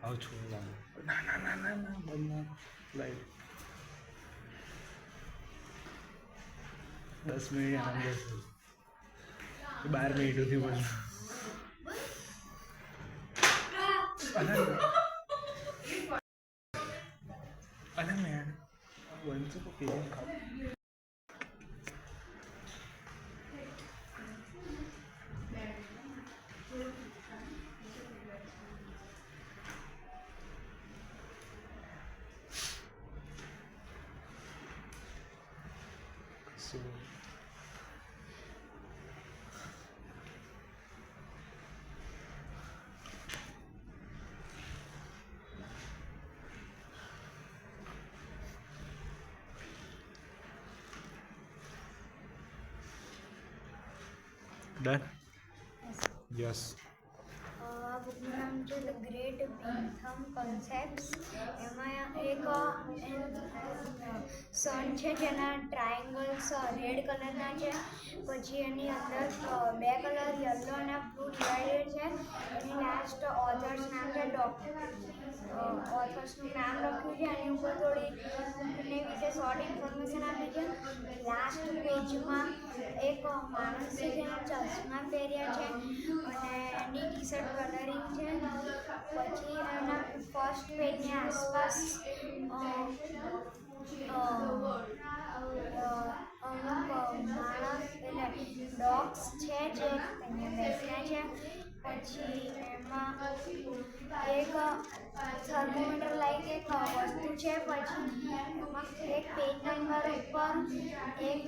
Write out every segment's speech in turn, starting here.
આવું છોડવાનું ના ના ના ના ના બંધ ના લાઈટ 10 મિનિટ આમ જશે 12 મિનિટોથી બોલ અરે મેં વંચો તો પીને ખાવ So done? Yes. આ બુકનું નામ છે ધ ગ્રેટ બિથમ કોન્સેપ્ટ્સ. એમાં એક સન છે જેના ટ્રાયંગલ્સ રેડ કલરના છે. પછી એની અંદર બે કલર યલો અને બ્લુ ડિવાઇડેડ છે. એની લાસ્ટ ઓથર્સ નામ છે ઓથર્સનું નામ લખ્યું છે. એની ઉપર થોડી એની વિશે શોર્ટ ઇન્ફોર્મેશન આપી છે. લાસ્ટ પેજમાં એક માણસ છે જેને ચશ્મા પહેર્યા છે અને એની ટી શર્ટ કલરિંગ છે. પછી એના ફર્સ્ટ પેજની આસપાસ અમુક માણસ એટલે ડોગ્સ છે જે અહીંયા બેસ્યા છે. પછી એમાં એક થર્મોમીટર લાઈક એક વસ્તુ છે. પછી એમાં એક પેજ નંબર ઉપર એક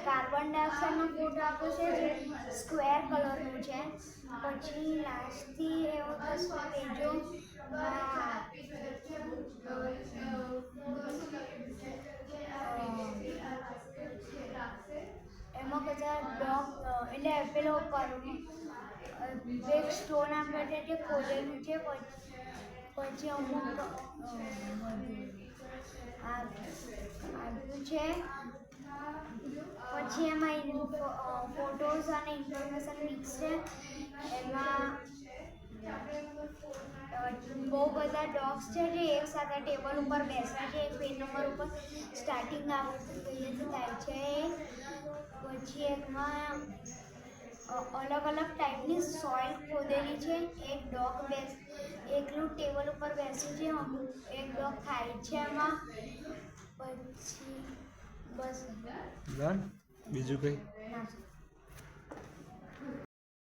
કાર્બન ડાયોક્સાઇડનો ફોટો આપ્યો છે જે સ્ક્વેર કલરનું છે. પછી લાસ્ટથી એવો 10 પેજો એમાં બધા ડોગ એટલે પેલો એક સ્ટોન આપે છે જે ખોલેલું છે. પછી અમુક આવ્યું છે. પછી એમાં ફોટોઝ અને ઇન્ફોર્મેશન મિક્સ છે. એમાં બહુ બધા ડોગ્સ છે જે એક સાથે ટેબલ ઉપર બેસ્યા છે. એક પેજ નંબર ઉપર સ્ટાર્ટિંગ આવડતું થાય છે. પછી એમાં અલગ અલગ ટાઈપની સોઇલ ખોદેલી છે. એક ડોગ એકલું ટેબલ ઉપર બેસી છે. એક ડોગ ખાય છે એમાં. પછી બસ બીજું કંઈ?